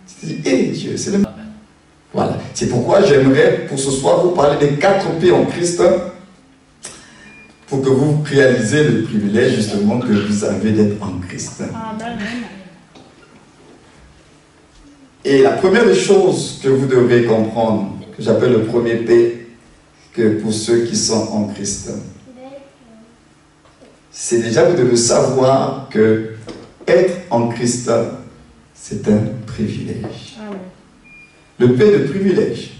Tu te dis, hé Dieu, c'est le même. Voilà. C'est pourquoi j'aimerais pour ce soir vous parler des 4 P en Christ, pour que vous réalisez le privilège justement que vous avez d'être en Christ. Amen. Et la première des choses que vous devrez comprendre, que j'appelle le premier P, que pour ceux qui sont en Christ, c'est déjà vous devez savoir que être en Christ, c'est un privilège. Amen. Le P de privilège.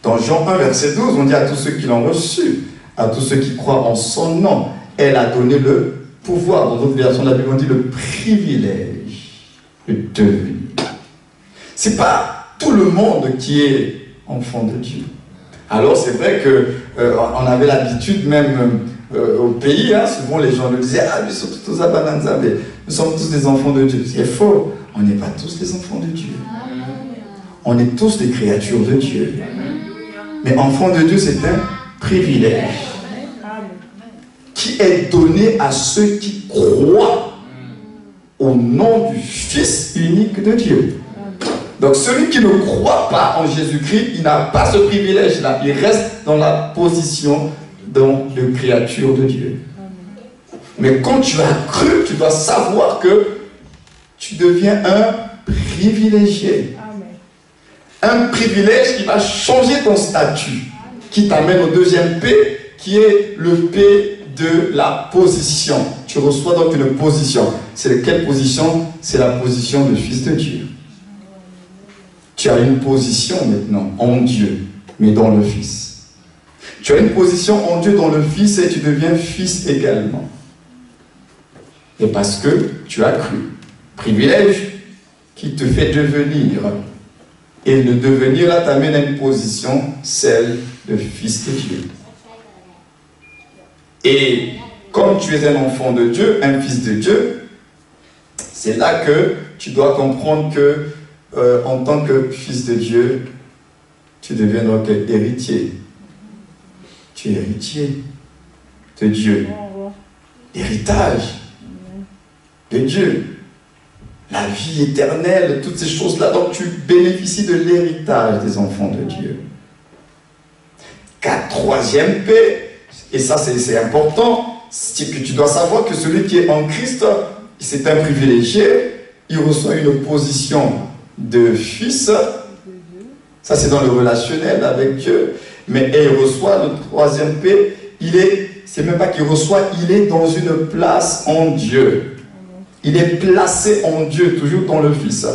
Dans Jean 1, verset 12, on dit à tous ceux qui l'ont reçu, à tous ceux qui croient en son nom, elle a donné le pouvoir. Dans d'autres versions de la Bible, on dit le privilège de devenir. C'est pas tout le monde qui est enfant de Dieu. Alors c'est vrai qu'on avait l'habitude même au pays, hein, souvent les gens nous disaient, ah, nous sommes tous à Bananza, mais nous sommes tous des enfants de Dieu. C'est faux, on n'est pas tous des enfants de Dieu. On est tous des créatures de Dieu. Mais enfant de Dieu, c'est un privilège qui est donné à ceux qui croient au nom du Fils unique de Dieu. Donc celui qui ne croit pas en Jésus-Christ, il n'a pas ce privilège-là. Il reste dans la position de créature de Dieu. Mais quand tu as cru, tu dois savoir que tu deviens un privilégié. Un privilège qui va changer ton statut, qui t'amène au deuxième P, qui est le P de la position. Tu reçois donc une position. C'est quelle position? C'est la position de fils de Dieu. Tu as une position maintenant en Dieu, mais dans le Fils. Tu as une position en Dieu dans le Fils et tu deviens fils également. Et parce que tu as cru. Privilège qui te fait devenir. Et le devenir là t'amène à une position, celle de fils de Dieu. Et comme tu es un enfant de Dieu, un fils de Dieu, c'est là que tu dois comprendre que en tant que fils de Dieu, tu deviens donc héritier. Tu es héritier de Dieu. Héritage de Dieu. La vie éternelle, toutes ces choses-là. Donc tu bénéficies de l'héritage des enfants de Dieu. Troisième P, et ça c'est important, c'est que tu dois savoir que celui qui est en Christ, c'est un privilégié, il reçoit une position de fils, ça c'est dans le relationnel avec Dieu, mais il reçoit le troisième P, c'est même pas qu'il reçoit, il est dans une place en Dieu. Il est placé en Dieu, toujours dans le Fils.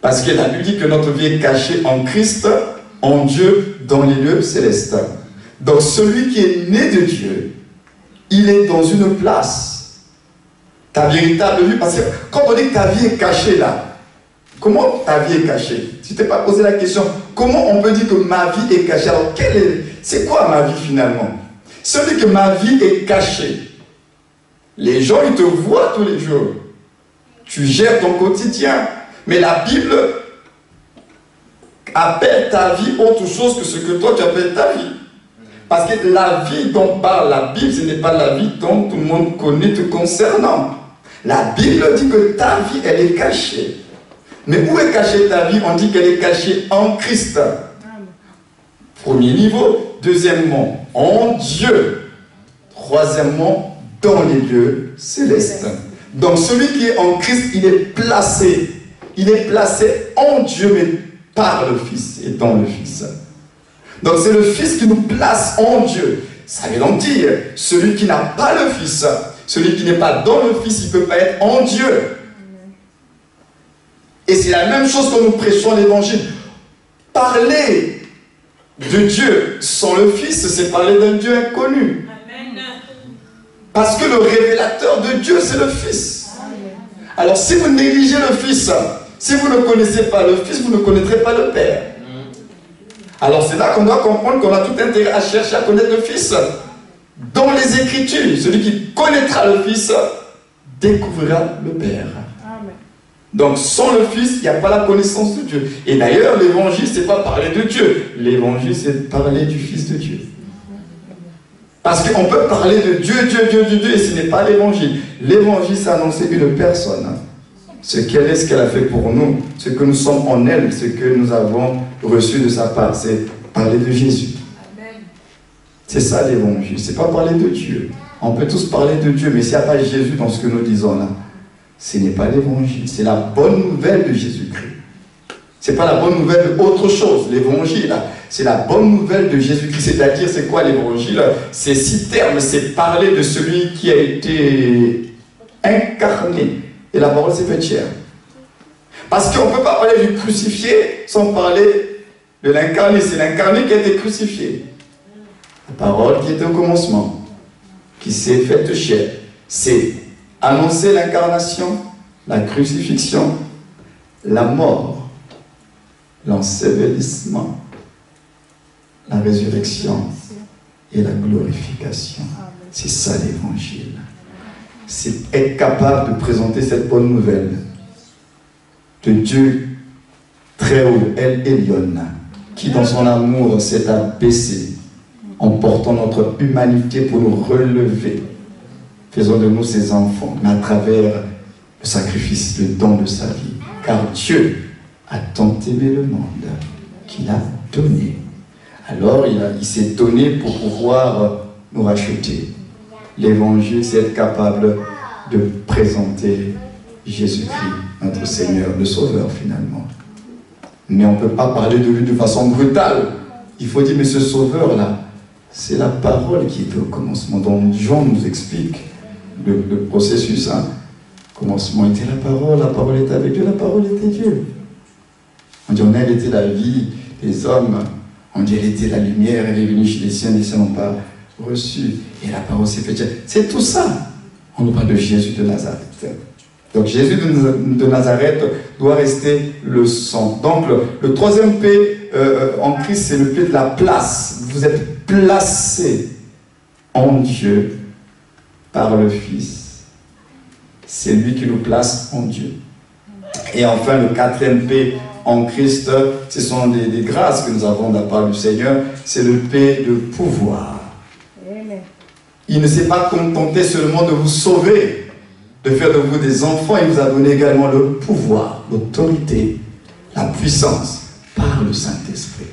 Parce que la Bible dit que notre vie est cachée en Christ, en Dieu, dans les lieux célestes. Donc celui qui est né de Dieu, il est dans une place. Ta véritable vie, parce que quand on dit que ta vie est cachée là, comment ta vie est cachée? Tu t'es pas posé la question, comment on peut dire que ma vie est cachée? Alors, c'est quoi ma vie finalement? Celui que ma vie est cachée, les gens, ils te voient tous les jours. Tu gères ton quotidien. Mais la Bible appelle ta vie autre chose que ce que toi, tu appelles ta vie. Parce que la vie dont parle la Bible, ce n'est pas la vie dont tout le monde connaît te concernant. La Bible dit que ta vie, elle est cachée. Mais où est cachée ta vie? On dit qu'elle est cachée en Christ. Premier niveau. Deuxièmement, en Dieu. Troisièmement, dans les lieux célestes. Donc celui qui est en Christ, il est placé. Il est placé en Dieu, mais par le Fils et dans le Fils. Donc c'est le Fils qui nous place en Dieu. Ça veut donc dire, celui qui n'a pas le Fils, celui qui n'est pas dans le Fils, il ne peut pas être en Dieu. Et c'est la même chose quand nous prêchons l'évangile. Parler de Dieu sans le Fils, c'est parler d'un Dieu inconnu. Parce que le révélateur de Dieu, c'est le Fils. Alors si vous négligez le Fils, si vous ne connaissez pas le Fils, vous ne connaîtrez pas le Père. Alors c'est là qu'on doit comprendre qu'on a tout intérêt à chercher à connaître le Fils. Dans les Écritures, celui qui connaîtra le Fils découvrira le Père. Donc sans le Fils, il n'y a pas la connaissance de Dieu. Et d'ailleurs, l'évangile, ce n'est pas parler de Dieu. L'évangile, c'est parler du Fils de Dieu. Parce qu'on peut parler de Dieu, Dieu, Dieu, Dieu, Dieu, et ce n'est pas l'évangile. L'évangile, c'est annoncer une personne. ce qu'elle est, ce qu'elle a fait pour nous, ce que nous sommes en elle, ce que nous avons reçu de sa part. C'est parler de Jésus. C'est ça l'évangile, c'est pas parler de Dieu. On peut tous parler de Dieu, mais s'il n'y a pas Jésus dans ce que nous disons là, ce n'est pas l'évangile, c'est la bonne nouvelle de Jésus-Christ. Ce n'est pas la bonne nouvelle d'autre chose, l'évangile, c'est la bonne nouvelle de Jésus-Christ. C'est-à-dire, c'est quoi l'évangile? C'est 6 termes, c'est parler de celui qui a été incarné. Et la parole s'est faite chair. Parce qu'on ne peut pas parler du crucifié sans parler de l'incarné. C'est l'incarné qui a été crucifié. La parole qui était au commencement, qui s'est faite chair. C'est annoncer l'incarnation, la crucifixion, la mort, l'ensevelissement, la résurrection et la glorification. C'est ça l'évangile. C'est être capable de présenter cette bonne nouvelle de Dieu très haut, El Elyon, qui dans son amour s'est abaissé en portant notre humanité pour nous relever. Faisons de nous ses enfants, mais à travers le sacrifice, le don de sa vie. Car Dieu a tant aimé le monde qu'il a donné. Alors il s'est donné pour pouvoir nous racheter. L'évangile, c'est être capable de présenter Jésus-Christ, notre Seigneur, le Sauveur finalement. Mais on ne peut pas parler de lui de façon brutale. Il faut dire, mais ce Sauveur-là, c'est la parole qui était au commencement. Donc Jean nous explique le processus. Au commencement était la parole était avec Dieu, la parole était Dieu. On dit, en elle était la vie des hommes. On dit, elle était la lumière, elle est venue chez les siens n'ont pas reçu. Et la parole s'est faite. C'est tout ça. On nous parle de Jésus de Nazareth. Donc Jésus de Nazareth doit rester le centre. Donc le troisième P en Christ, c'est le P de la place. Vous êtes placés en Dieu par le Fils. C'est lui qui nous place en Dieu. Et enfin, le quatrième P en Christ, ce sont des grâces que nous avons de la part du Seigneur. C'est le P de pouvoir. Il ne s'est pas contenté seulement de vous sauver, de faire de vous des enfants. Il vous a donné également le pouvoir, l'autorité, la puissance par le Saint-Esprit.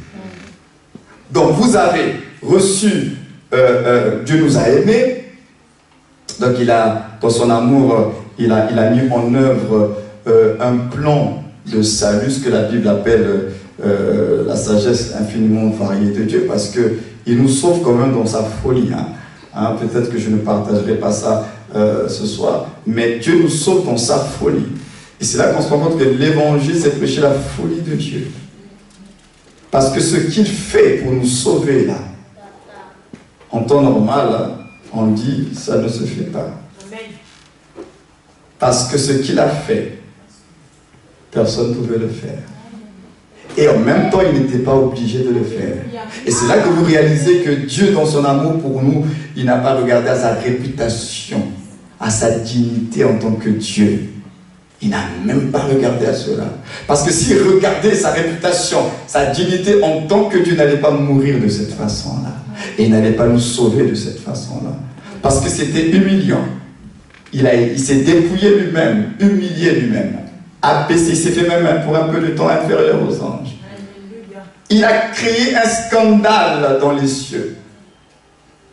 Donc vous avez reçu, Dieu nous a aimés. Donc il a, dans son amour, il a mis en œuvre un plan de salut, ce que la Bible appelle la sagesse infiniment variée de Dieu, parce qu'il nous sauve quand même dans sa folie. Peut-être que je ne partagerai pas ça ce soir, mais Dieu nous sauve dans sa folie. Et c'est là qu'on se rend compte que l'évangile, c'est prêcher la folie de Dieu. Parce que ce qu'il fait pour nous sauver là, en temps normal, on dit, ça ne se fait pas. Parce que ce qu'il a fait, personne ne pouvait le faire. Et en même temps, il n'était pas obligé de le faire. Et c'est là que vous réalisez que Dieu, dans son amour pour nous, il n'a pas regardé à sa réputation, à sa dignité en tant que Dieu. Il n'a même pas regardé à cela. Parce que s'il regardait sa réputation, sa dignité en tant que Dieu, n'allait pas mourir de cette façon-là. Et il n'allait pas nous sauver de cette façon-là. Parce que c'était humiliant. Il s'est dépouillé lui-même, humilié lui-même. Abaissé, il s'est fait même pour un peu de temps inférieur aux anges. Il a créé un scandale dans les cieux.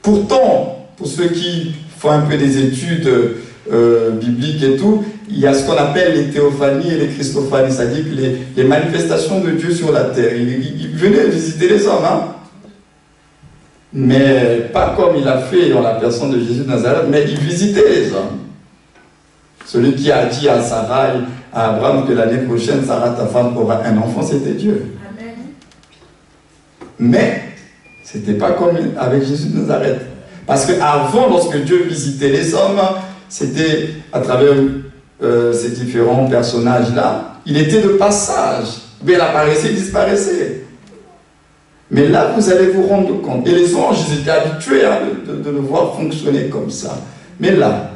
Pourtant, pour ceux qui font un peu des études bibliques et tout, il y a ce qu'on appelle les théophanies et les christophanies, c'est-à-dire que les manifestations de Dieu sur la terre. Il venait visiter les hommes, mais pas comme il a fait dans la personne de Jésus de Nazareth, mais il visitait les hommes. Celui qui a dit à Sarah, à Abraham, que l'année prochaine, Sarah, ta femme, aura un enfant, c'était Dieu. Amen. Mais, ce n'était pas comme avec Jésus de Nazareth. Parce qu'avant, lorsque Dieu visitait les hommes, c'était à travers ces différents personnages-là. Il était de passage. Mais il apparaissait, il disparaissait. Mais là, vous allez vous rendre compte. Et les anges, ils étaient habitués de le voir fonctionner comme ça. Mais là,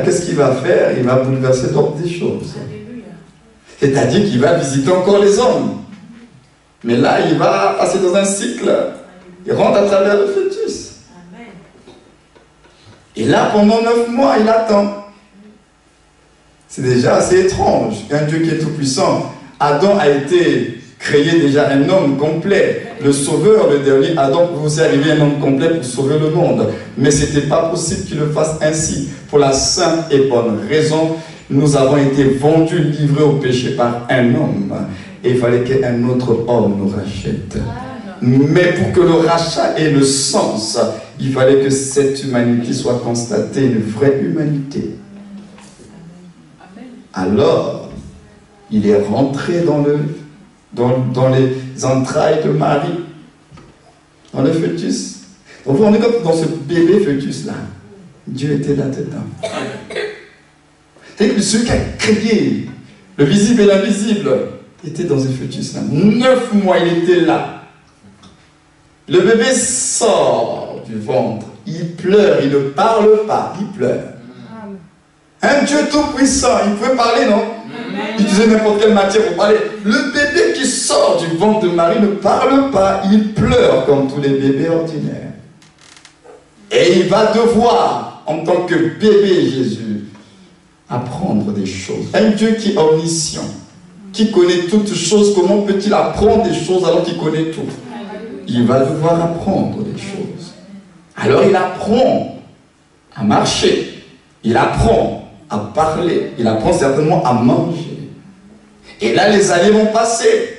qu'est-ce qu'il va faire? Il va bouleverser l'ordre des choses. C'est-à-dire qu'il va visiter encore les hommes. Mais là, il va passer dans un cycle. Il rentre à travers le fœtus. Et là, pendant 9 mois, il attend. C'est déjà assez étrange qu'un Dieu qui est tout-puissant, Adam a été créé déjà un homme complet. Le sauveur, le dernier Adam, pouvait aussi arriver un homme complet pour sauver le monde. Mais ce n'était pas possible qu'il le fasse ainsi. Pour la simple et bonne raison, nous avons été vendus, livrés au péché par un homme. Et il fallait qu'un autre homme nous rachète. Mais pour que le rachat ait le sens, il fallait que cette humanité soit constatée, une vraie humanité. Alors, il est rentré dans les entrailles de Marie, dans le fœtus. Donc vous rendez compte, dans ce bébé fœtus-là, Dieu était là-dedans. C'est celui qui a créé le visible et l'invisible était dans ce fœtus-là. 9 mois, il était là. Le bébé sort du ventre, il pleure, il ne parle pas, il pleure. Un Dieu tout-puissant, il peut parler, non? Il disait n'importe quelle matière pour parler. Le bébé qui sort du ventre de Marie ne parle pas, il pleure comme tous les bébés ordinaires. Et il va devoir, en tant que bébé Jésus, apprendre des choses. Un Dieu qui est omniscient, qui connaît toutes choses, comment peut-il apprendre des choses alors qu'il connaît tout? Il va devoir apprendre des choses. Alors il apprend à marcher, il apprend à parler, il apprend certainement à manger. Et là les années vont passer.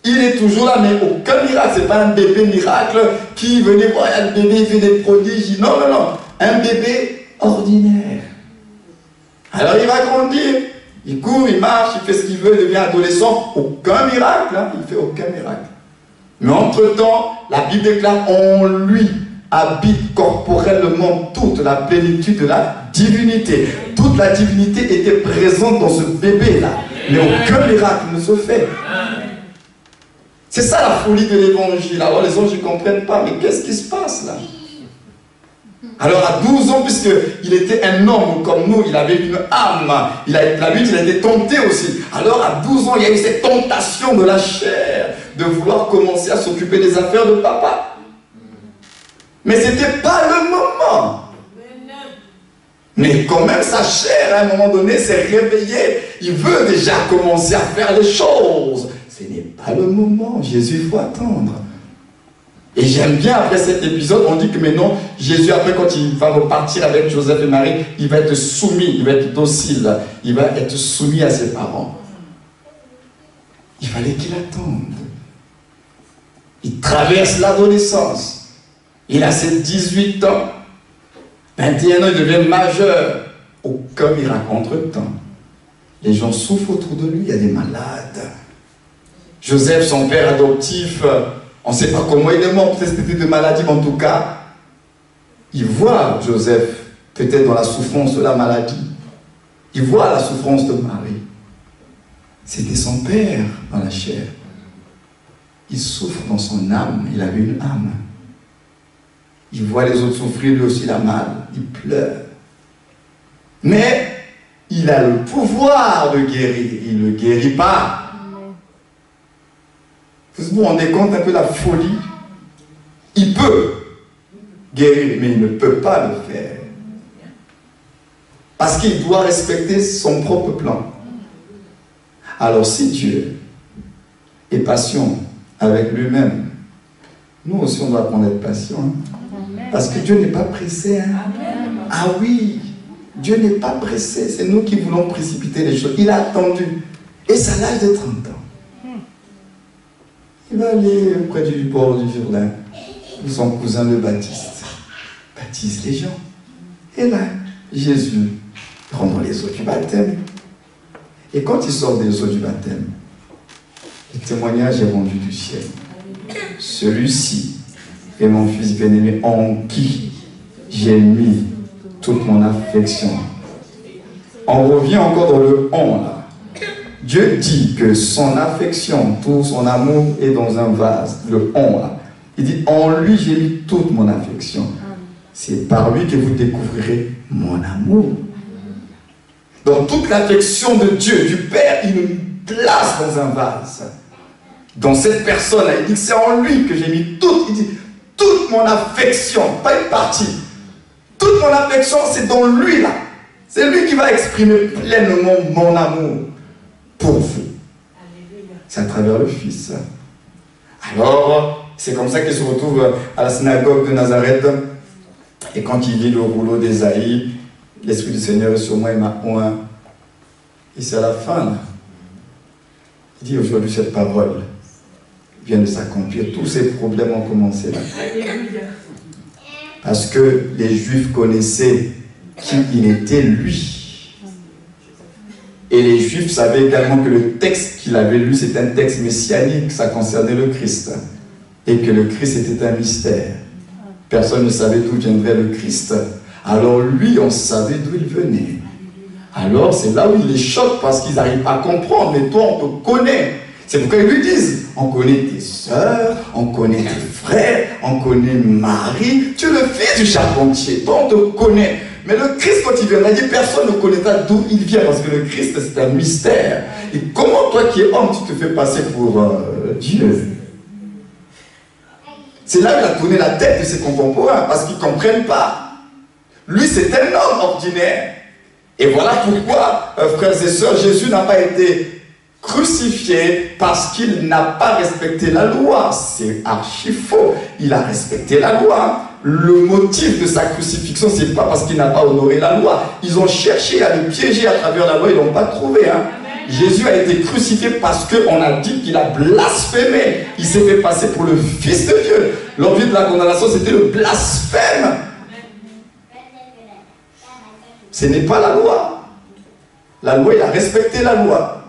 Il est toujours là, mais aucun miracle. Ce n'est pas un bébé miracle qui venait voir un bébé, il fait des prodiges. Non, non, non. Un bébé ordinaire. Alors il va grandir. Il court, il marche, il fait ce qu'il veut, il devient adolescent. Aucun miracle, hein, il ne fait aucun miracle. Mais entre-temps, la Bible déclare en lui habite corporellement toute la plénitude de la divinité. Toute la divinité était présente dans ce bébé-là. Mais aucun miracle ne se fait. C'est ça la folie de l'évangile. Alors les gens ne comprennent pas, mais qu'est-ce qui se passe là? Alors à 12 ans, puisqu'il était un homme comme nous, il avait une âme, la Bible, il a été tenté aussi. Alors à 12 ans, il y a eu cette tentation de la chair, de vouloir commencer à s'occuper des affaires de papa. Mais ce n'était pas le moment. Mais quand même, sa chair, à un moment donné, s'est réveillée. Il veut déjà commencer à faire les choses. Ce n'est pas le moment. Jésus, il faut attendre. Et j'aime bien, après cet épisode, on dit que maintenant, Jésus, après, quand il va repartir avec Joseph et Marie, il va être soumis, il va être docile, il va être soumis à ses parents. Il fallait qu'il attende. Il traverse l'adolescence. Il a ses 18 ans. 21 ans, il devient majeur. Aucun miracle entre-temps. Les gens souffrent autour de lui, il y a des malades. Joseph, son père adoptif, on ne sait pas comment il est mort, peut-être c'était de maladie, mais en tout cas, il voit Joseph peut-être dans la souffrance de la maladie. Il voit la souffrance de Marie. C'était son père dans la chair. Il souffre dans son âme, il avait une âme. Il voit les autres souffrir, lui aussi il a mal, il pleure. Mais il a le pouvoir de guérir, il ne guérit pas. Vous vous rendez compte un peu la folie? Il peut guérir, mais il ne peut pas le faire. Parce qu'il doit respecter son propre plan. Alors si Dieu est patient avec lui-même, nous aussi on doit apprendre à être patient. Hein? Parce que Dieu n'est pas pressé. Hein? Ah oui, Dieu n'est pas pressé. C'est nous qui voulons précipiter les choses. Il a attendu. Et c'est à l'âge de 30 ans. Il va aller près du bord du Jourdain, où son cousin le Baptiste baptise les gens. Et là, Jésus rentre dans les eaux du baptême. Et quand il sort des eaux du baptême, le témoignage est rendu du ciel. Celui-ci est mon fils bien-aimé en qui j'ai mis toute mon affection. On revient encore dans le « on » là. Dieu dit que son affection, tout son amour est dans un vase, le « on » là. Il dit, en lui j'ai mis toute mon affection. C'est par lui que vous découvrirez mon amour. Donc toute l'affection de Dieu, du Père, il nous place dans un vase. Dans cette personne-là, il dit que c'est en lui que j'ai mis toute, il dit, toute mon affection, pas une partie. Toute mon affection, c'est dans lui là. C'est lui qui va exprimer pleinement mon amour pour vous. C'est à travers le Fils. Alors, c'est comme ça qu'il se retrouve à la synagogue de Nazareth. Et quand il lit le rouleau d'Ésaïe, l'Esprit du Seigneur est sur moi, il m'a oint. Et c'est à la fin, là. Il dit aujourd'hui cette parole vient de s'accomplir. Tous ces problèmes ont commencé là. Parce que les Juifs connaissaient qui il était, lui. Et les Juifs savaient également que le texte qu'il avait lu, c'était un texte messianique, ça concernait le Christ. Et que le Christ était un mystère. Personne ne savait d'où viendrait le Christ. Alors lui, on savait d'où il venait. Alors c'est là où il les choque parce qu'ils n'arrivent pas à comprendre. Mais toi, on te connaît. C'est pourquoi ils lui disent, on connaît tes sœurs, on connaît tes frères, on connaît Marie. Tu es le fils du charpentier, toi on te connaît. Mais le Christ, quand il viendra, il dit, personne ne connaîtra d'où il vient parce que le Christ, c'est un mystère. Et comment toi qui es homme, tu te fais passer pour Dieu? C'est là qu'il a tourné la tête de ses contemporains, parce qu'ils ne comprennent pas. Lui, c'est un homme ordinaire. Et voilà pourquoi, frères et sœurs, Jésus n'a pas été crucifié parce qu'il n'a pas respecté la loi. C'est archi faux. Il a respecté la loi. Le motif de sa crucifixion, ce n'est pas parce qu'il n'a pas honoré la loi. Ils ont cherché à le piéger à travers la loi, ils ne l'ont pas trouvé. Hein. Jésus a été crucifié parce qu'on a dit qu'il a blasphémé. Il s'est fait passer pour le Fils de Dieu. L'envie de la condamnation, c'était le blasphème. Ce n'est pas la loi. La loi, il a respecté la loi.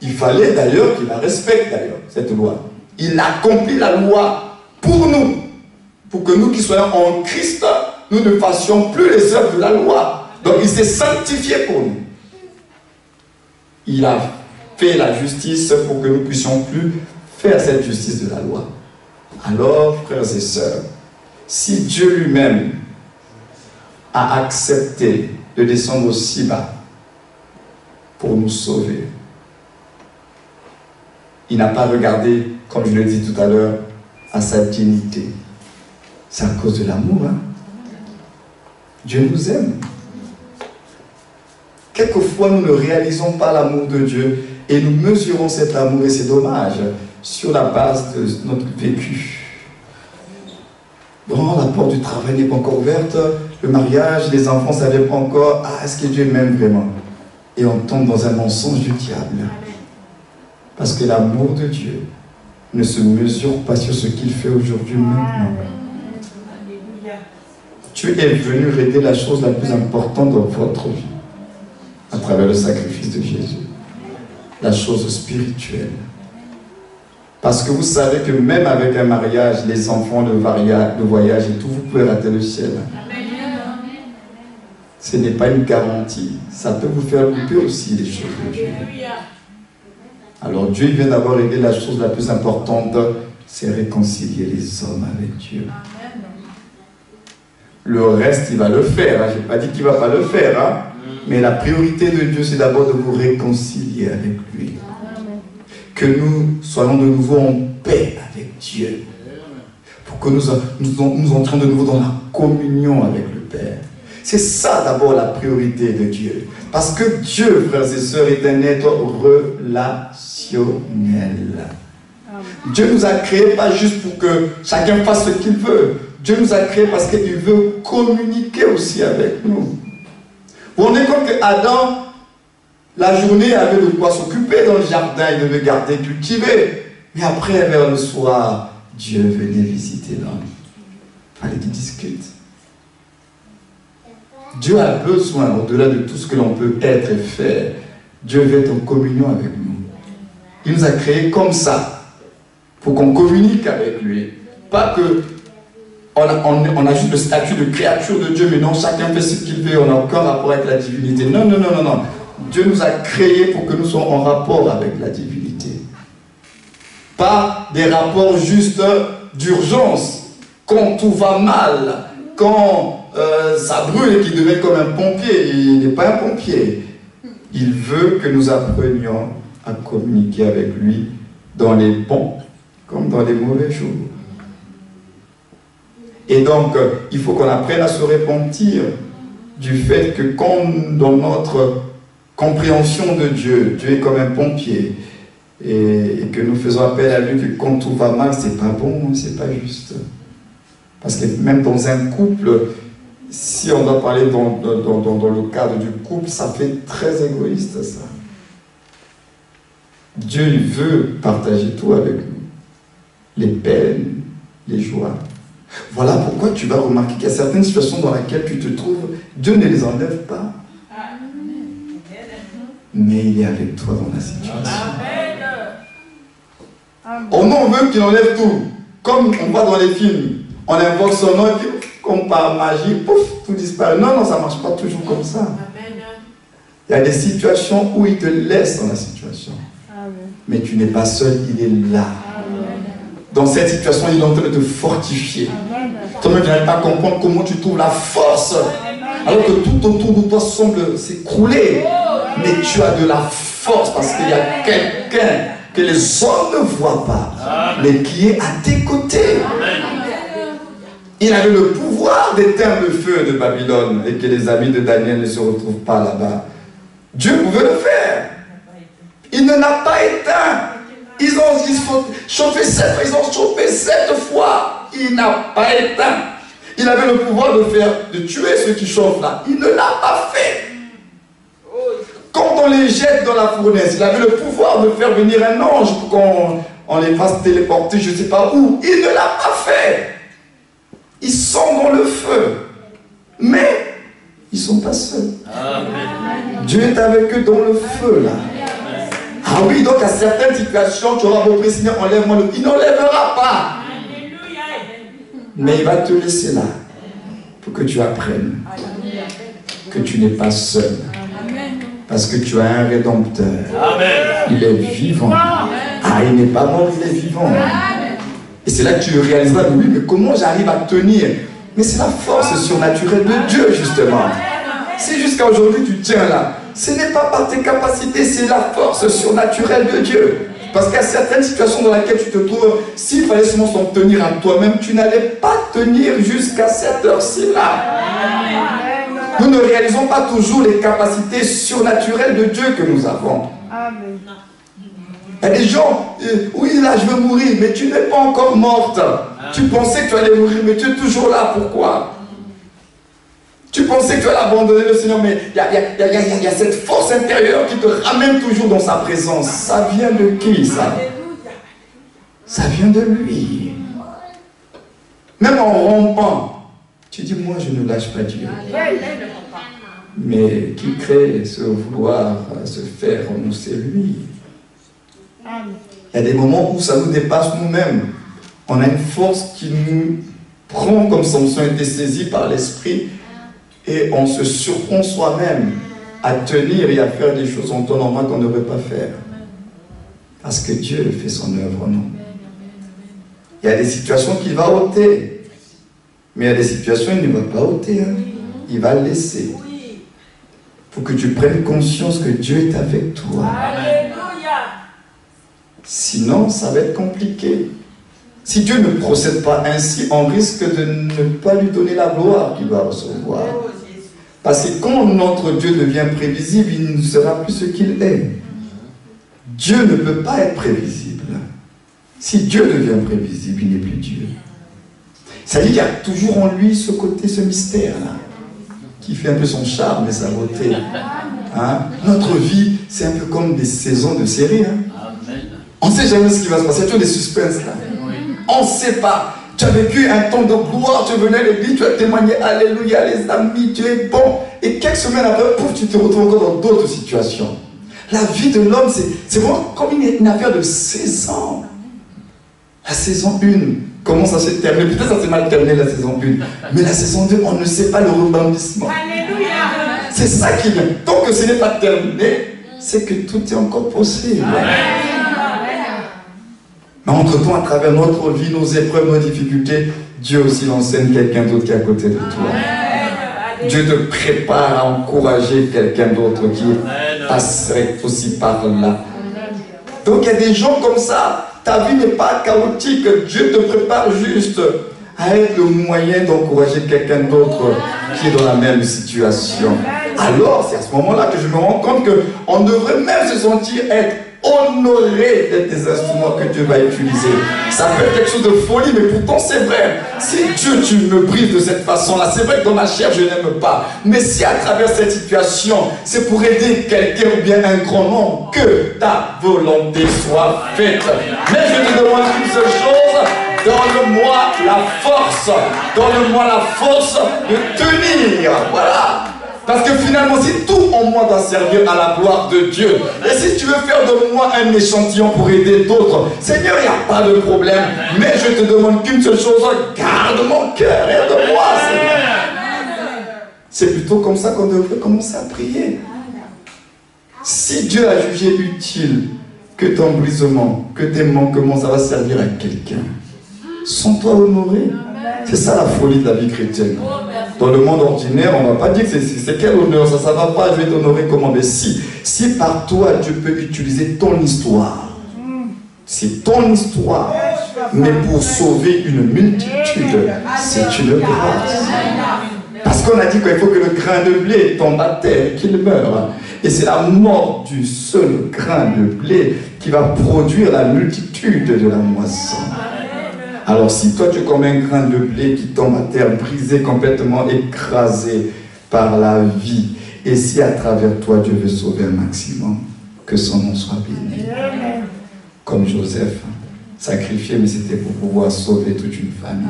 Il fallait d'ailleurs qu'il la respecte, d'ailleurs, cette loi. Il accomplit la loi pour nous. Pour que nous qui soyons en Christ, nous ne fassions plus les œuvres de la loi. Donc il s'est sanctifié pour nous. Il a fait la justice pour que nous ne puissions plus faire cette justice de la loi. Alors, frères et sœurs, si Dieu lui-même a accepté de descendre aussi bas pour nous sauver, il n'a pas regardé, comme je l'ai dit tout à l'heure, à sa dignité. C'est à cause de l'amour. Hein? Dieu nous aime. Quelquefois, nous ne réalisons pas l'amour de Dieu et nous mesurons cet amour, et c'est dommage, sur la base de notre vécu. Bon, la porte du travail n'est pas encore ouverte, le mariage, les enfants ne savaient pas encore, est-ce que Dieu m'aime vraiment? Et on tombe dans un mensonge du diable. Parce que l'amour de Dieu ne se mesure pas sur ce qu'il fait aujourd'hui maintenant. Dieu est venu régler la chose la plus importante dans votre vie, à travers le sacrifice de Jésus. La chose spirituelle. Parce que vous savez que même avec un mariage, les enfants, le voyage et tout, vous pouvez rater le ciel. Ce n'est pas une garantie. Ça peut vous faire louper aussi les choses de Dieu. Alors Dieu vient d'avoir réglé la chose la plus importante, c'est réconcilier les hommes avec Dieu. Le reste, il va le faire. Hein. Je n'ai pas dit qu'il ne va pas le faire. Hein. Mais la priorité de Dieu, c'est d'abord de vous réconcilier avec lui. Que nous soyons de nouveau en paix avec Dieu. Pour que nous entrions de nouveau dans la communion avec le Père. C'est ça d'abord la priorité de Dieu. Parce que Dieu, frères et sœurs, est un être relationnel. Dieu nous a créés pas juste pour que chacun fasse ce qu'il veut. Dieu nous a créés parce qu'il veut communiquer aussi avec nous. Vous vous rendez compte qu'Adam, la journée, avait de quoi s'occuper dans le jardin, il devait garder, cultiver. Mais après, vers le soir, Dieu venait visiter l'homme. Il fallait qu'il discute. Dieu a besoin, au-delà de tout ce que l'on peut être et faire, Dieu veut être en communion avec nous. Il nous a créés comme ça, pour qu'on communique avec lui. Pas que on a juste le statut de créature de Dieu, mais non, chacun fait ce qu'il veut, on n'a aucun rapport avec la divinité. Non, non, non, non, non. Dieu nous a créés pour que nous soyons en rapport avec la divinité. Pas des rapports juste d'urgence, quand tout va mal, quand ça brûle et qu'il devient comme un pompier. Il n'est pas un pompier. Il veut que nous apprenions à communiquer avec lui dans les bons comme dans les mauvais jours. Et donc, il faut qu'on apprenne à se repentir du fait que quand dans notre compréhension de Dieu, Dieu est comme un pompier, et que nous faisons appel à lui, que quand tout va mal, c'est pas bon, c'est pas juste. Parce que même dans un couple, si on doit parler dans le cadre du couple, ça fait très égoïste ça. Dieu il veut partager tout avec nous. Les peines, les joies. Voilà pourquoi tu vas remarquer qu'il y a certaines situations dans lesquelles tu te trouves, Dieu ne les enlève pas. Mais il est avec toi dans la situation. Oh non, on veut qu'il enlève tout. Comme on voit dans les films, on invoque son nom et puis, comme par magie, pouf, tout disparaît. Non, non, ça ne marche pas toujours comme ça. Il y a des situations où il te laisse dans la situation. Mais tu n'es pas seul, il est là. Dans cette situation, il est en train de te fortifier. Toi-même, tu n'arrives pas à comprendre comment tu trouves la force. Alors que tout autour de toi semble s'écrouler. Mais tu as de la force parce qu'il y a quelqu'un que les hommes ne voient pas, mais qui est à tes côtés. Il avait le pouvoir d'éteindre le feu de Babylone et que les amis de Daniel ne se retrouvent pas là-bas. Dieu pouvait le faire. Il ne l'a pas éteint. Ils ont chauffé 7 fois. Il n'a pas éteint. Il avait le pouvoir de tuer ceux qui chauffent là. Il ne l'a pas fait. Quand on les jette dans la fournaise, il avait le pouvoir de faire venir un ange pour qu'on les fasse téléporter je ne sais pas où. Il ne l'a pas fait. Ils sont dans le feu. Mais ils ne sont pas seuls. Amen. Dieu est avec eux dans le feu là. Ah oui, donc à certaines situations, tu auras beau prier, Seigneur, enlève-moi le... Il n'enlèvera pas. Mais il va te laisser là pour que tu apprennes que tu n'es pas seul. Parce que tu as un rédempteur. Amen. Il est vivant. Ah, il n'est pas mort, il est vivant. Amen. Et c'est là que tu réaliseras, oui, mais comment j'arrive à tenir? Mais c'est la force surnaturelle de Dieu, justement. Si jusqu'à aujourd'hui tu tiens là, ce n'est pas par tes capacités, c'est la force surnaturelle de Dieu. Parce qu'il y a certaines situations dans lesquelles tu te trouves, s'il fallait seulement s'en tenir à toi-même, tu n'allais pas tenir jusqu'à cette heure-ci là. Nous ne réalisons pas toujours les capacités surnaturelles de Dieu que nous avons. Amen. Il y a des gens, oui là je veux mourir, mais tu n'es pas encore morte. Amen. Tu pensais que tu allais mourir, mais tu es toujours là, pourquoi? Tu pensais que tu allais abandonner le Seigneur, mais il y a cette force intérieure qui te ramène toujours dans sa présence. Ça vient de qui ça? Ça vient de lui. Même en rompant, tu dis, moi je ne lâche pas Dieu. Mais qui crée ce vouloir se faire en nous, c'est lui. Il y a des moments où ça nous dépasse nous-mêmes. On a une force qui nous prend comme Samson était saisi par l'esprit et on se surprend soi-même à tenir et à faire des choses en temps normal qu'on ne devrait pas faire. Parce que Dieu fait son œuvre en nous. Il y a des situations qu'il va ôter. Mais il y a des situations il ne va pas ôter. Hein. Il va laisser. Il faut que tu prennes conscience que Dieu est avec toi. Alléluia. Sinon, ça va être compliqué. Si Dieu ne procède pas ainsi, on risque de ne pas lui donner la gloire qu'il doit recevoir. Parce que quand notre Dieu devient prévisible, il ne sera plus ce qu'il est. Dieu ne peut pas être prévisible. Si Dieu devient prévisible, il n'est plus Dieu. Ça veut dire qu'il y a toujours en lui ce côté, ce mystère-là, qui fait un peu son charme et sa beauté. Hein? Notre vie, c'est un peu comme des saisons de série. Hein? On ne sait jamais ce qui va se passer. Il y a toujours des suspens là. On ne sait pas. Tu as vécu un temps de gloire, tu venais à l'église, tu as témoigné, alléluia, les amis, tu es bon. Et quelques semaines après, pouf, tu te retrouves encore dans d'autres situations. La vie de l'homme, c'est vraiment comme une affaire de saison. La saison 1, comment ça s'est terminé? Peut-être ça s'est mal terminé la saison 1. Mais la saison 2, on ne sait pas le rebondissement. C'est ça qui vient. Tant que ce n'est pas terminé, c'est que tout est encore possible. Mais entre-temps, à travers notre vie, nos épreuves, nos difficultés, Dieu aussi enseigne quelqu'un d'autre qui est à côté de toi. Dieu te prépare à encourager quelqu'un d'autre qui passerait aussi par là. Donc il y a des gens comme ça. Ta vie n'est pas chaotique. Dieu te prépare juste à être le moyen d'encourager quelqu'un d'autre qui est dans la même situation. Alors, c'est à ce moment-là que je me rends compte qu'on devrait même se sentir être honoré d'être des instruments que Dieu va utiliser. Ça peut être quelque chose de folie, mais pourtant c'est vrai. Si Dieu, tu me brises de cette façon-là, c'est vrai que dans ma chair, je n'aime pas. Mais si à travers cette situation, c'est pour aider quelqu'un ou bien un grand nombre, que ta volonté soit faite. Mais je te demande une seule chose, donne-moi la force. Donne-moi la force de tenir. Voilà. Parce que finalement, si tout en moi doit servir à la gloire de Dieu, et si tu veux faire de moi un échantillon pour aider d'autres, Seigneur, il n'y a pas de problème. Mais je te demande qu'une seule chose, garde mon cœur, aide-moi, Seigneur. C'est plutôt comme ça qu'on devrait commencer à prier. Si Dieu a jugé utile que ton brisement, que tes manquements, ça va servir à quelqu'un, sens-toi honoré. C'est ça la folie de la vie chrétienne. Dans le monde ordinaire, on ne va pas dire que c'est quel honneur, ça ne va pas, je vais t'honorer comment. Mais si par toi, Dieu peut utiliser ton histoire, c'est ton histoire, mais pour sauver une multitude, c'est une grâce. Parce qu'on a dit qu'il faut que le grain de blé tombe à terre et qu'il meure. Et c'est la mort du seul grain de blé qui va produire la multitude de la moisson. Alors si toi tu es comme un grain de blé qui tombe à terre, brisé, complètement écrasé par la vie, et si à travers toi Dieu veut sauver un maximum, que son nom soit béni. Comme Joseph, sacrifié, mais c'était pour pouvoir sauver toute une famille.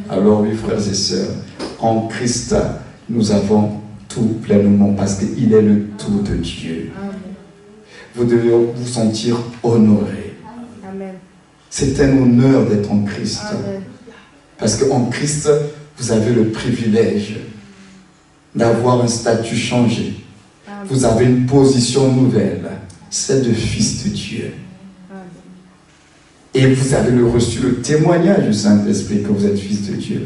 Alors oui, frères et sœurs, en Christ, nous avons tout pleinement parce qu'il est le tout de Dieu. Vous devez vous sentir honoré. C'est un honneur d'être en Christ. Parce qu'en Christ, vous avez le privilège d'avoir un statut changé. Vous avez une position nouvelle, celle de fils de Dieu. Et vous avez reçu le témoignage du Saint-Esprit que vous êtes fils de Dieu.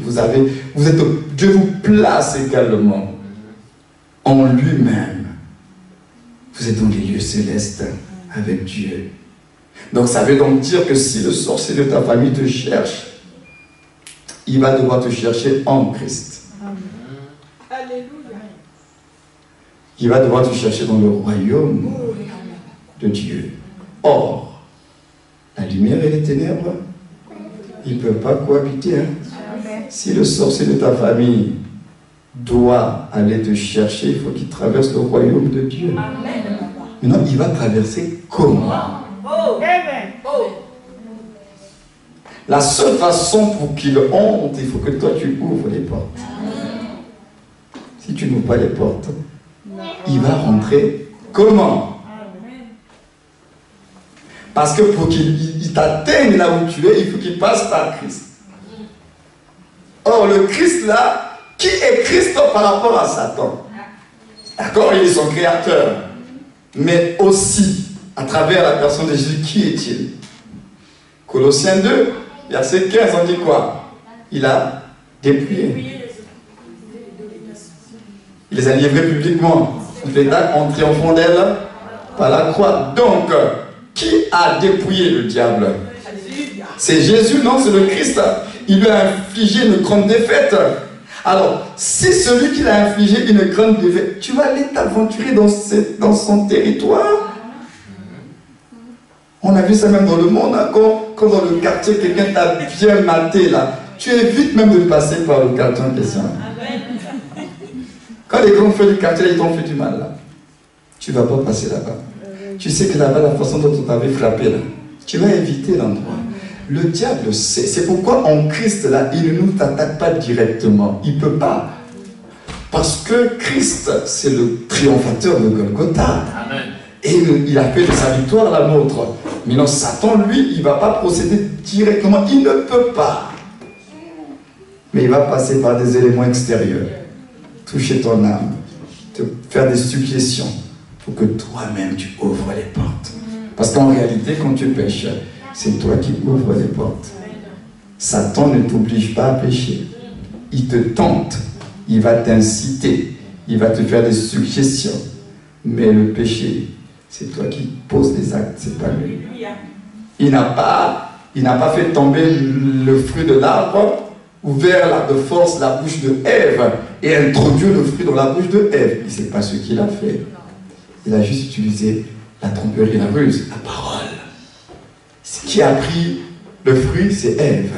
Dieu vous place également en lui-même. Vous êtes dans les lieux célestes avec Dieu. Donc ça veut donc dire que si le sorcier de ta famille te cherche, il va devoir te chercher en Christ. Alléluia. Il va devoir te chercher dans le royaume de Dieu. Or, la lumière et les ténèbres, ils ne peuvent pas cohabiter. Si le sorcier de ta famille doit aller te chercher, il faut qu'il traverse le royaume de Dieu. Amen. Maintenant, il va traverser comment? La seule façon pour qu'il entre, il faut que toi tu ouvres les portes. Si tu n'ouvres pas les portes, il va rentrer comment? Parce que pour qu'il t'atteigne là où tu es, il faut qu'il passe par Christ. Or, le Christ là, qui est Christ par rapport à Satan? D'accord, il est son créateur. Mais aussi, à travers la personne de Jésus, qui est-il? Colossiens 2, verset 15, on dit quoi? Il a dépouillé. Il les a livrés publiquement. En triomphant d'elle par la croix. Donc, qui a dépouillé le diable? C'est Jésus, non? C'est le Christ. Il lui a infligé une grande défaite. Alors, si celui qui l'a infligé une grande défaite, tu vas aller t'aventurer dans son territoire. On a vu ça même dans le monde, hein, quand dans le quartier, quelqu'un t'a bien maté, là, tu évites même de passer par le quartier en question. Quand les grands feux du quartier, ils t'ont fait du mal, là, tu ne vas pas passer là-bas. Tu sais que là-bas, la façon dont on t'avait frappé, là, tu vas éviter l'endroit. Le diable sait. C'est pourquoi en Christ, là, il ne nous attaque pas directement. Il ne peut pas. Parce que Christ, c'est le triomphateur de Golgotha. Amen. Et il a fait de sa victoire la nôtre. Mais non, Satan, lui, il ne va pas procéder directement. Il ne peut pas. Mais il va passer par des éléments extérieurs. Toucher ton âme. Te faire des suggestions. Pour que toi-même, tu ouvres les portes. Parce qu'en réalité, quand tu pêches, c'est toi qui ouvres les portes. Satan ne t'oblige pas à pécher. Il te tente. Il va t'inciter. Il va te faire des suggestions. Mais le péché, c'est toi qui poses les actes, c'est pas lui. Il n'a pas fait tomber le fruit de l'arbre ouvert de force la bouche de Ève et introduit le fruit dans la bouche de Ève. Mais ce n'est pas ce qu'il a fait. Il a juste utilisé la tromperie, la ruse, la parole. Ce qui a pris le fruit, c'est Ève.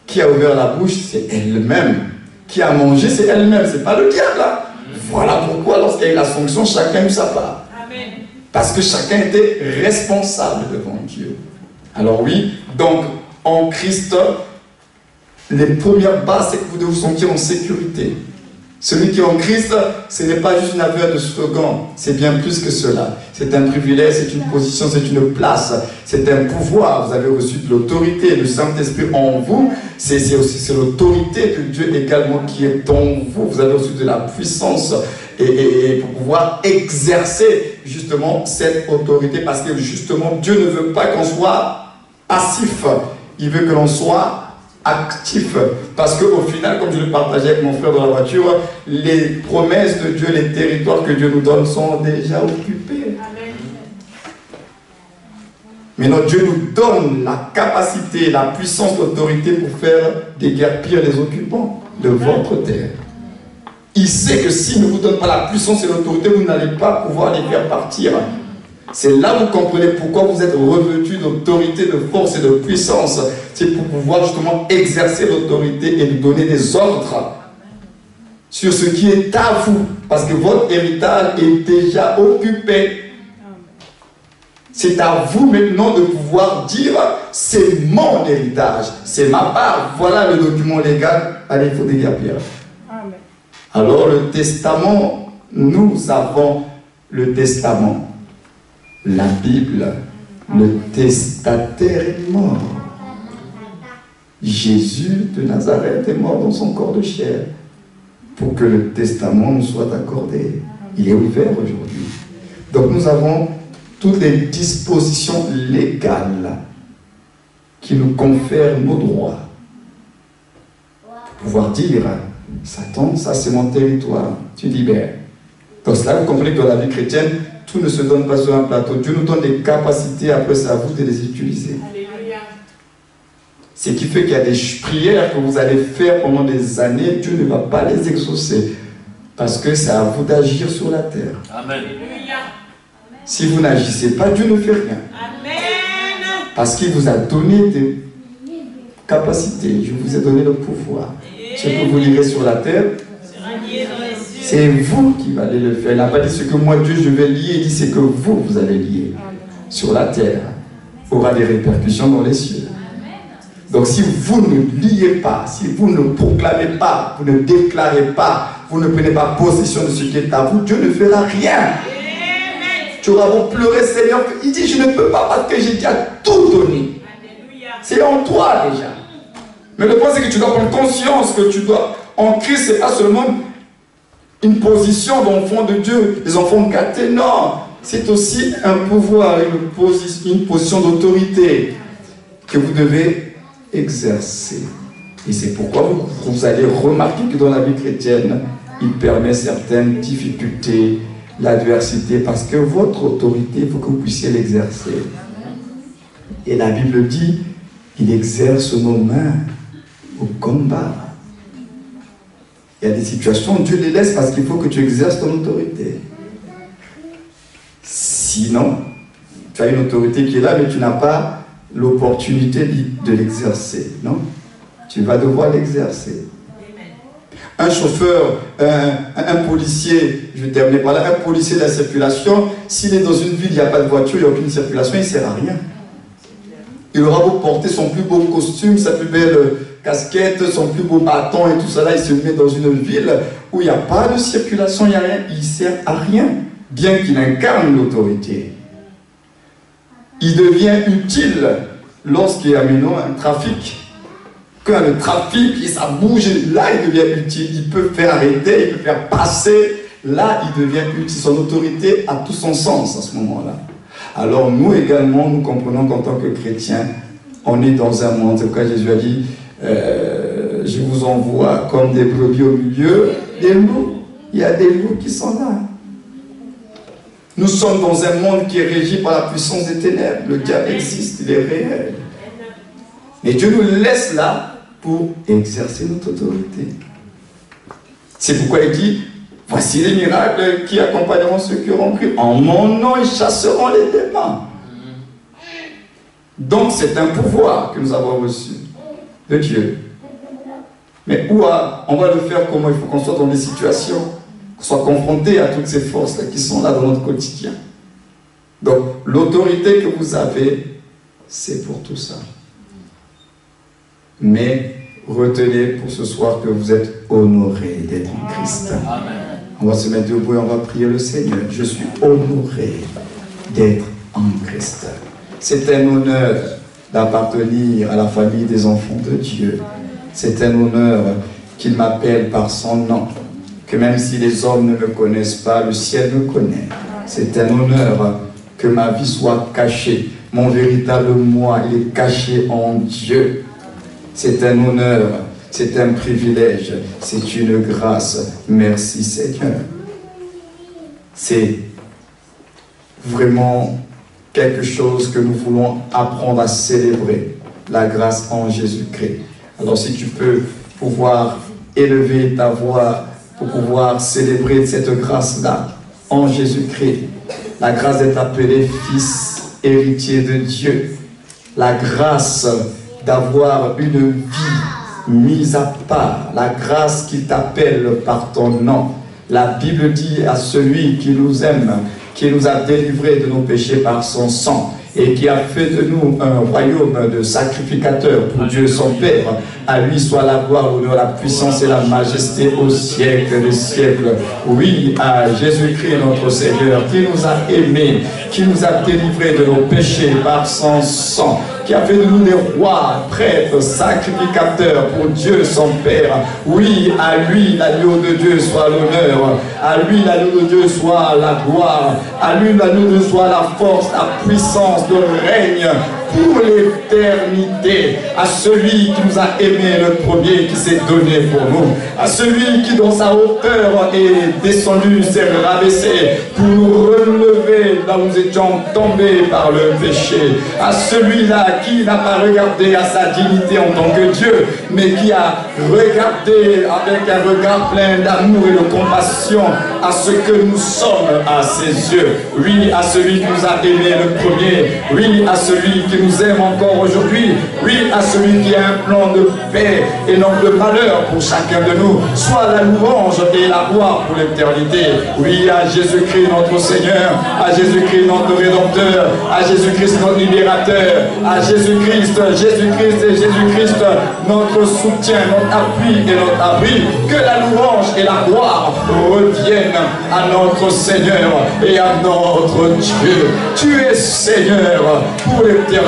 Qui a ouvert la bouche, c'est elle-même. Qui a mangé, c'est elle-même. Ce n'est pas le diable. Voilà pourquoi, lorsqu'il y a eu la sanction, chacun a eu sa part. Amen. Parce que chacun était responsable devant Dieu. Alors oui, donc en Christ, les premières bases, c'est que vous devez vous sentir en sécurité. Celui qui est en Christ, ce n'est pas juste une affaire de slogan, c'est bien plus que cela. C'est un privilège, c'est une position, c'est une place, c'est un pouvoir. Vous avez reçu de l'autorité, le Saint-Esprit en vous, c'est l'autorité de Dieu également qui est en vous. Vous avez reçu de la puissance et pour pouvoir exercer justement cette autorité, parce que justement Dieu ne veut pas qu'on soit passif, il veut que l'on soit actif, parce qu'au final, comme je le partageais avec mon frère dans la voiture, les promesses de Dieu, les territoires que Dieu nous donne sont déjà occupés. Amen. Maintenant, Dieu nous donne la capacité, la puissance, l'autorité pour faire déguerpir les occupants de votre terre. Il sait que s'il ne vous donne pas la puissance et l'autorité, vous n'allez pas pouvoir les faire partir. C'est là que vous comprenez pourquoi vous êtes revêtus d'autorité, de force et de puissance. C'est pour pouvoir justement exercer l'autorité et nous donner des ordres sur ce qui est à vous. Parce que votre héritage est déjà occupé. C'est à vous maintenant de pouvoir dire, c'est mon héritage, c'est ma part. Voilà le document légal. Allez, il faut déguerpir. Alors le testament, nous avons le testament. La Bible, le testataire est mort. Jésus de Nazareth est mort dans son corps de chair pour que le testament nous soit accordé. Il est ouvert aujourd'hui. Donc nous avons toutes les dispositions légales qui nous confèrent nos droits. Pour pouvoir dire, Satan, ça c'est mon territoire, tu libères. Donc cela, vous comprenez que dans la vie chrétienne, tout ne se donne pas sur un plateau. Dieu nous donne des capacités, après c'est à vous de les utiliser. Alléluia. Ce qui fait qu'il y a des prières que vous allez faire pendant des années, Dieu ne va pas les exaucer. Parce que c'est à vous d'agir sur la terre. Amen. Si vous n'agissez pas, Dieu ne fait rien. Amen. Parce qu'il vous a donné des capacités. Je vous ai donné le pouvoir. Ce que vous lirez sur la terre, c'est vous qui allez le faire. Il n'a pas dit ce que moi, Dieu, je vais lier. Il dit ce que vous allez lier sur la terre. Aura des répercussions dans les cieux. Donc si vous ne liez pas, si vous ne proclamez pas, vous ne déclarez pas, vous ne prenez pas possession de ce qui est à vous, Dieu ne fera rien. Tu auras beau pleurer, Seigneur. Il dit, je ne peux pas parce que j'ai déjà tout donné. C'est en toi déjà. Mais le point, c'est que tu dois prendre conscience que tu dois... En Christ, ce n'est pas seulement une position d'enfant de Dieu, les enfants gâtés, non. C'est aussi un pouvoir, une position d'autorité que vous devez exercer. Et c'est pourquoi vous allez remarquer que dans la vie chrétienne, il permet certaines difficultés, l'adversité, parce que votre autorité, il faut que vous puissiez l'exercer. Et la Bible dit, il exerce nos mains au combat. Il y a des situations où Dieu les laisse parce qu'il faut que tu exerces ton autorité. Sinon, tu as une autorité qui est là, mais tu n'as pas l'opportunité de l'exercer. Non? Tu vas devoir l'exercer. Un chauffeur, un policier, je vais terminer par là, un policier de la circulation, s'il est dans une ville, il n'y a pas de voiture, il n'y a aucune circulation, il ne sert à rien. Il aura beau porter son plus beau costume, sa plus belle casquette, son plus beau bâton et tout ça là, il se met dans une ville où il n'y a pas de circulation, il n'y a rien, il ne sert à rien, bien qu'il incarne l'autorité. Il devient utile lorsqu'il y a maintenant un trafic. Quand le trafic, ça bouge, là il devient utile, il peut faire arrêter, il peut faire passer, là il devient utile, son autorité a tout son sens à ce moment-là. Alors nous également, nous comprenons qu'en tant que chrétiens, on est dans un monde, c'est pourquoi Jésus a dit, je vous envoie comme des brebis au milieu des loups. Il y a des loups qui sont là. Nous sommes dans un monde qui est régi par la puissance des ténèbres. Le diable existe, il est réel. Mais Dieu nous laisse là pour exercer notre autorité. C'est pourquoi il dit, voici les miracles qui accompagneront ceux qui auront cru. En mon nom, ils chasseront les démons. Donc c'est un pouvoir que nous avons reçu de Dieu. Mais on va le faire comment? Il faut qu'on soit dans des situations, qu'on soit confronté à toutes ces forces-là qui sont là dans notre quotidien. Donc l'autorité que vous avez, c'est pour tout ça. Mais retenez pour ce soir que vous êtes honorés d'être en Christ. Amen. On va se mettre debout et on va prier le Seigneur. Je suis honoré d'être en Christ. C'est un honneur d'appartenir à la famille des enfants de Dieu. C'est un honneur qu'il m'appelle par son nom. Que même si les hommes ne me connaissent pas, le ciel me connaît. C'est un honneur que ma vie soit cachée. Mon véritable moi, il est caché en Dieu. C'est un honneur, c'est un privilège, c'est une grâce. Merci Seigneur. C'est vraiment quelque chose que nous voulons apprendre à célébrer, la grâce en Jésus-Christ. Alors si tu peux pouvoir élever ta voix pour pouvoir célébrer cette grâce-là en Jésus-Christ, la grâce d'être appelé fils héritier de Dieu, la grâce d'avoir une vie mise à part, la grâce qui t'appelle par ton nom. La Bible dit à celui qui nous aime, qui nous a délivrés de nos péchés par son sang et qui a fait de nous un royaume de sacrificateurs pour Dieu son Père, à lui soit la gloire, l'honneur, la puissance et la majesté au siècle des siècles. Oui, à Jésus-Christ notre Seigneur, qui nous a aimés, qui nous a délivrés de nos péchés par son sang, qui a fait de nous des rois, prêtres, sacrificateurs pour Dieu son Père. Oui, à lui l'agneau de Dieu soit l'honneur, à lui l'agneau de Dieu soit la gloire, à lui l'agneau de Dieu soit la force, la puissance, le règne pour l'éternité, à celui qui nous a aimés le premier, qui s'est donné pour nous, à celui qui dans sa hauteur est descendu, s'est rabaissé pour nous relever là où nous étions tombés par le péché, à celui-là qui n'a pas regardé à sa dignité en tant que Dieu, mais qui a regardé avec un regard plein d'amour et de compassion à ce que nous sommes à ses yeux. Oui, à celui qui nous a aimés le premier, oui, à celui qui nous aime encore aujourd'hui, oui, à celui qui a un plan de paix et non de malheur pour chacun de nous, soit la louange et la gloire pour l'éternité. Oui, à Jésus-Christ notre Seigneur, à Jésus-Christ notre Rédempteur, à Jésus-Christ notre Libérateur, à Jésus-Christ et Jésus-Christ notre soutien, notre appui et notre abri. Que la louange et la gloire reviennent à notre Seigneur et à notre Dieu. Tu es Seigneur pour l'éternité.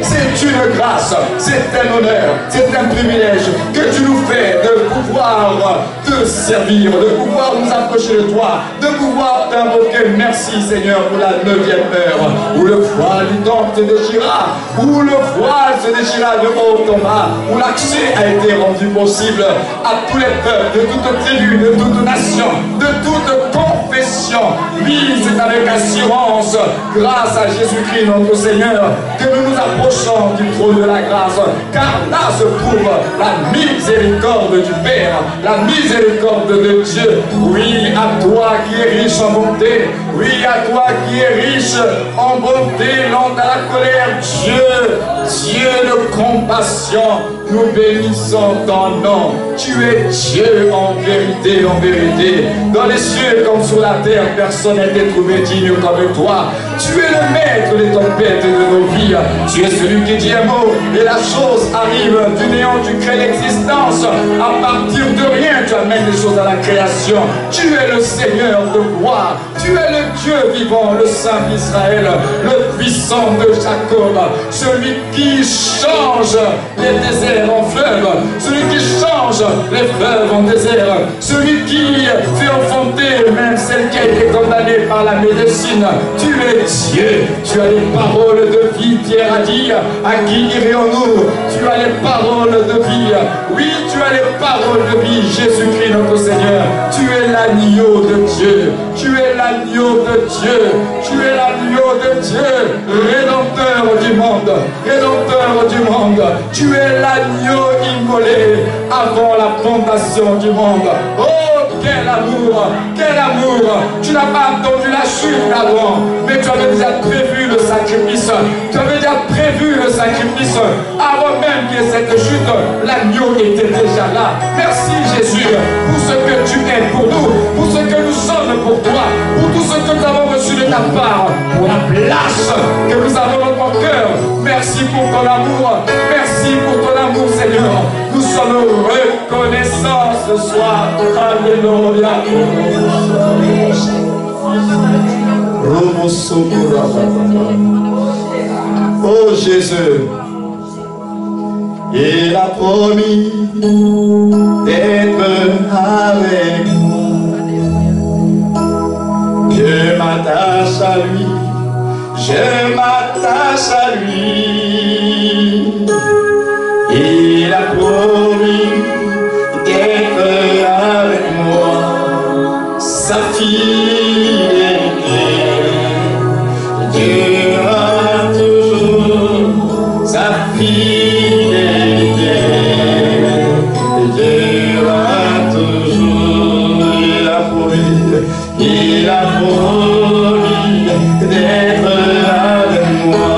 C'est une grâce, c'est un honneur, c'est un privilège que tu nous fais de pouvoir te servir, de pouvoir nous approcher de toi, de pouvoir t'invoquer. Merci Seigneur pour la 9e heure où le voile du temple se déchira, où le voile se déchira de haut en bas, où l'accès a été rendu possible à tous les peuples, de toute tribu, de toute nation, de toute confession. Oui, c'est avec assurance, grâce à Jésus-Christ notre Seigneur, que nous nous approchons du trône de la grâce, car là se trouve la miséricorde du Père, la miséricorde de Dieu. Oui, à toi qui es riche en bonté, oui, à toi qui es riche en bonté, lent à la colère, Dieu de compassion, nous bénissons ton nom. Tu es Dieu en vérité, dans les cieux comme sur la terre, personne n'a été trouvé digne comme toi. Tu es le maître des tempêtes et de nos vies. Tu es celui qui dit un mot et la chose arrive. Du néant, tu crées l'existence. À partir de rien, tu amènes les choses à la création. Tu es le Seigneur de gloire. Tu es le Dieu vivant, le Saint d'Israël, le puissant de Jacob, celui qui change les déserts en fleuves, celui qui change les fleuves en désert, celui qui fait enfanter même celle qui a été condamnée par la médecine. Tu es Dieu, tu as les paroles de vie. Pierre a dit, à qui irions-nous? Tu as les paroles de vie. Oui, tu as les paroles de vie. Jésus-Christ notre Seigneur, tu es l'agneau de Dieu, tu es l'agneau de Dieu, tu es l'agneau de Dieu, rédempteur du monde, tu es l'agneau volé avant la fondation du monde. Oh, quel amour, quel amour. Tu n'as pas attendu la chute d'Adam, mais tu avais déjà prévu le sacrifice. Tu avais déjà prévu le sacrifice. Avant même qu'il y ait cette chute, l'agneau était déjà là. Merci Jésus pour ce que tu es pour nous, pour ce que nous sommes pour toi, pour tout ce que nous avons reçu de ta part, pour la place que nous avons dans ton cœur. Merci pour ton amour. Merci pour ton amour, Seigneur. Nous sommes reconnaissants ce soir. Alléluia. Oh Jésus, il a promis d'être avec moi. Je m'attache à lui, je m'attache à lui. Il a promis d'être avec moi. Sa fidélité durera toujours. Sa fidélité durera toujours. Il a promis d'être avec moi.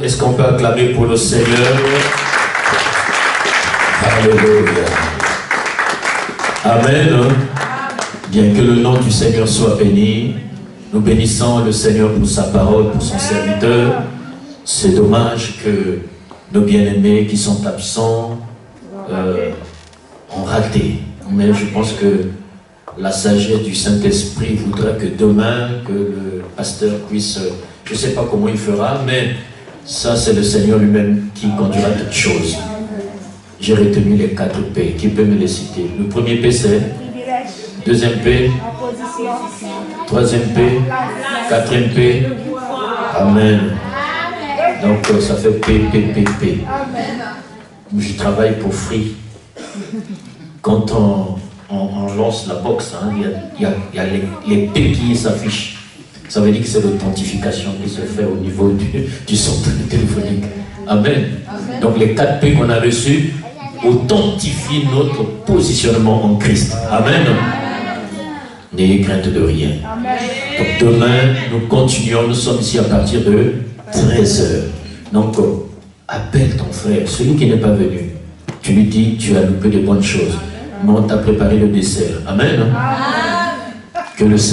Est-ce qu'on peut acclamer pour le Seigneur? Alléluia. Amen. Bien que le nom du Seigneur soit béni, nous bénissons le Seigneur pour sa parole, pour son serviteur. C'est dommage que nos bien-aimés qui sont absents ont raté. Mais je pense que la sagesse du Saint-Esprit voudrait que demain, que le pasteur puisse, je ne sais pas comment il fera, mais ça c'est le Seigneur lui-même qui conduira toutes choses. J'ai retenu les 4 P. Qui peut me les citer? Le premier P c'est? Deuxième P? Troisième P? Quatrième P? Amen. Donc ça fait P, P, P, P. Je travaille pour Free. Quand on lance la box, hein, il y a les P qui s'affichent. Ça veut dire que c'est l'authentification qui se fait au niveau du centre téléphonique. Amen. Donc les 4 P qu'on a reçus authentifient notre positionnement en Christ. Amen. N'ayez crainte de rien. Donc demain, nous continuons, nous sommes ici à partir de 13h. Donc, appelle ton frère, celui qui n'est pas venu. Tu lui dis, tu as loupé de bonnes choses. Mais on t'a préparé le dessert. Amen. Que le Seigneur